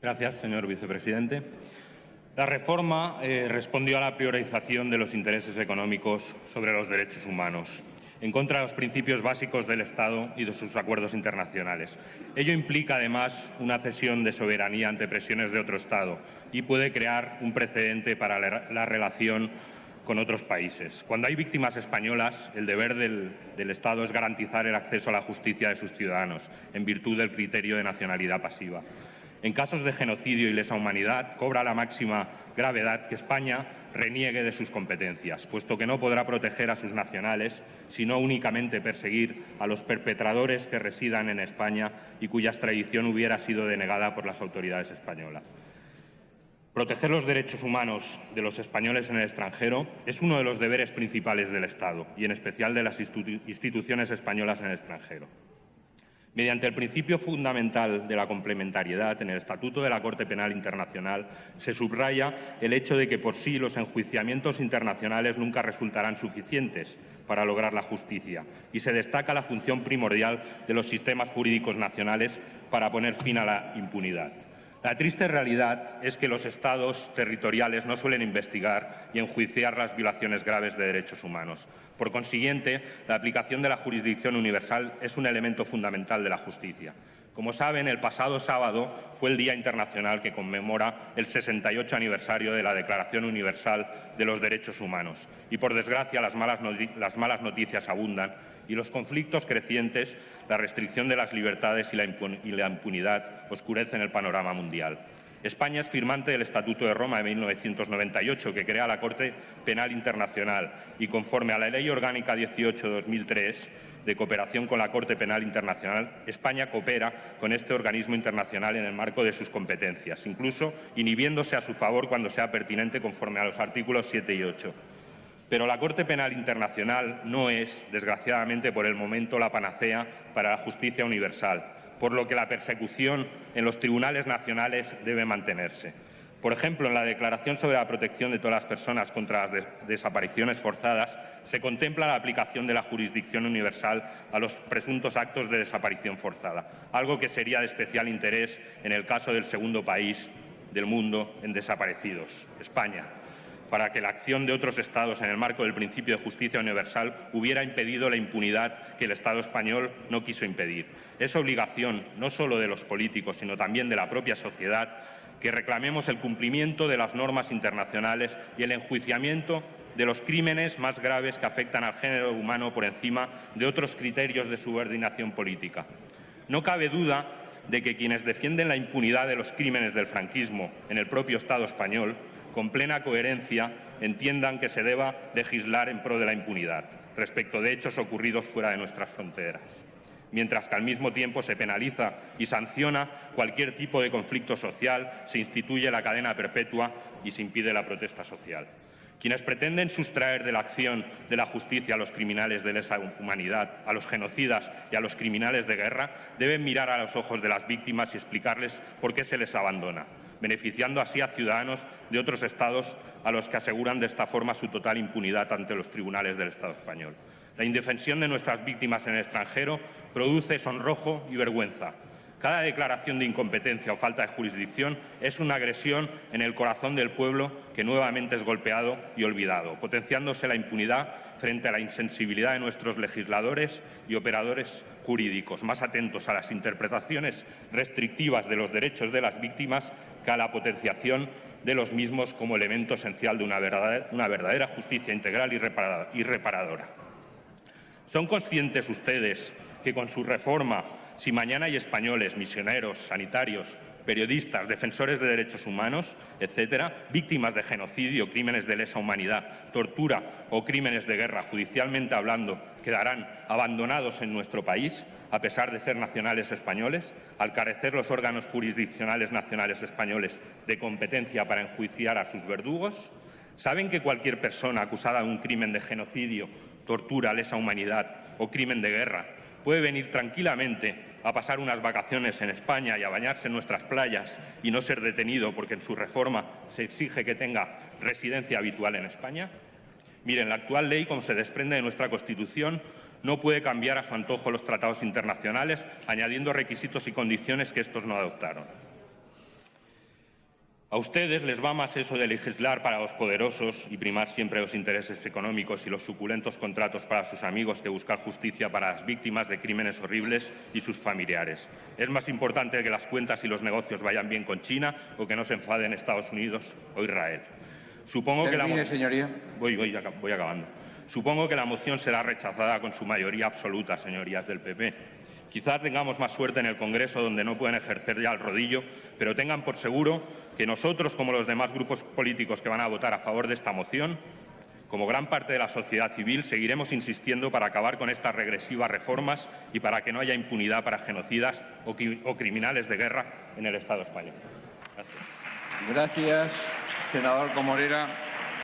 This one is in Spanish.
Gracias, señor vicepresidente. La reforma respondió a la priorización de los intereses económicos sobre los derechos humanos, en contra de los principios básicos del Estado y de sus acuerdos internacionales. Ello implica, además, una cesión de soberanía ante presiones de otro Estado y puede crear un precedente para la relación con otros países. Cuando hay víctimas españolas, el deber del Estado es garantizar el acceso a la justicia de sus ciudadanos, en virtud del criterio de nacionalidad pasiva. En casos de genocidio y lesa humanidad, cobra la máxima gravedad que España reniegue de sus competencias, puesto que no podrá proteger a sus nacionales, sino únicamente perseguir a los perpetradores que residan en España y cuya extradición hubiera sido denegada por las autoridades españolas. Proteger los derechos humanos de los españoles en el extranjero es uno de los deberes principales del Estado y, en especial, de las instituciones españolas en el extranjero. Mediante el principio fundamental de la complementariedad, en el Estatuto de la Corte Penal Internacional se subraya el hecho de que por sí los enjuiciamientos internacionales nunca resultarán suficientes para lograr la justicia y se destaca la función primordial de los sistemas jurídicos nacionales para poner fin a la impunidad. La triste realidad es que los Estados territoriales no suelen investigar y enjuiciar las violaciones graves de derechos humanos. Por consiguiente, la aplicación de la jurisdicción universal es un elemento fundamental de la justicia. Como saben, el pasado sábado fue el Día Internacional que conmemora el 68 aniversario de la Declaración Universal de los Derechos Humanos. Y, por desgracia, las malas noticias abundan y los conflictos crecientes, la restricción de las libertades y la impunidad oscurecen el panorama mundial. España es firmante del Estatuto de Roma de 1998, que crea la Corte Penal Internacional, y conforme a la Ley Orgánica 18/2003 de cooperación con la Corte Penal Internacional, España coopera con este organismo internacional en el marco de sus competencias, incluso inhibiéndose a su favor cuando sea pertinente conforme a los artículos 7 y 8. Pero la Corte Penal Internacional no es, desgraciadamente por el momento, la panacea para la justicia universal, por lo que la persecución en los tribunales nacionales debe mantenerse. Por ejemplo, en la Declaración sobre la protección de todas las personas contra las desapariciones forzadas se contempla la aplicación de la jurisdicción universal a los presuntos actos de desaparición forzada, algo que sería de especial interés en el caso del segundo país del mundo en desaparecidos, España, para que la acción de otros Estados en el marco del principio de justicia universal hubiera impedido la impunidad que el Estado español no quiso impedir. Es obligación no solo de los políticos, sino también de la propia sociedad, que reclamemos el cumplimiento de las normas internacionales y el enjuiciamiento de los crímenes más graves que afectan al género humano por encima de otros criterios de subordinación política. No cabe duda de que quienes defienden la impunidad de los crímenes del franquismo en el propio Estado español, con plena coherencia, entiendan que se deba legislar en pro de la impunidad respecto de hechos ocurridos fuera de nuestras fronteras, mientras que al mismo tiempo se penaliza y sanciona cualquier tipo de conflicto social, se instituye la cadena perpetua y se impide la protesta social. Quienes pretenden sustraer de la acción de la justicia a los criminales de lesa humanidad, a los genocidas y a los criminales de guerra, deben mirar a los ojos de las víctimas y explicarles por qué se les abandona, beneficiando así a ciudadanos de otros Estados a los que aseguran de esta forma su total impunidad ante los tribunales del Estado español. La indefensión de nuestras víctimas en el extranjero produce sonrojo y vergüenza. Cada declaración de incompetencia o falta de jurisdicción es una agresión en el corazón del pueblo que nuevamente es golpeado y olvidado, potenciándose la impunidad frente a la insensibilidad de nuestros legisladores y operadores jurídicos, más atentos a las interpretaciones restrictivas de los derechos de las víctimas que a la potenciación de los mismos como elemento esencial de una verdadera justicia integral y reparadora. ¿Son conscientes ustedes que con su reforma, si mañana hay españoles, misioneros, sanitarios, periodistas, defensores de derechos humanos, etcétera, víctimas de genocidio, crímenes de lesa humanidad, tortura o crímenes de guerra, judicialmente hablando, quedarán abandonados en nuestro país, a pesar de ser nacionales españoles, al carecer los órganos jurisdiccionales nacionales españoles de competencia para enjuiciar a sus verdugos? ¿Saben que cualquier persona acusada de un crimen de genocidio, tortura, lesa humanidad o crimen de guerra puede venir tranquilamente a pasar unas vacaciones en España y a bañarse en nuestras playas y no ser detenido porque en su reforma se exige que tenga residencia habitual en España? Miren, la actual ley, como se desprende de nuestra Constitución, no puede cambiar a su antojo los tratados internacionales, añadiendo requisitos y condiciones que estos no adoptaron. A ustedes les va más eso de legislar para los poderosos y primar siempre los intereses económicos y los suculentos contratos para sus amigos que buscar justicia para las víctimas de crímenes horribles y sus familiares. Es más importante que las cuentas y los negocios vayan bien con China o que no se enfaden Estados Unidos o Israel. Supongo Termine, señoría. Voy acabando. Supongo que la moción será rechazada con su mayoría absoluta, señorías del PP. Quizá tengamos más suerte en el Congreso, donde no pueden ejercer ya el rodillo, pero tengan por seguro que nosotros, como los demás grupos políticos que van a votar a favor de esta moción, como gran parte de la sociedad civil, seguiremos insistiendo para acabar con estas regresivas reformas y para que no haya impunidad para genocidas o criminales de guerra en el Estado español. Gracias, senador Comorera.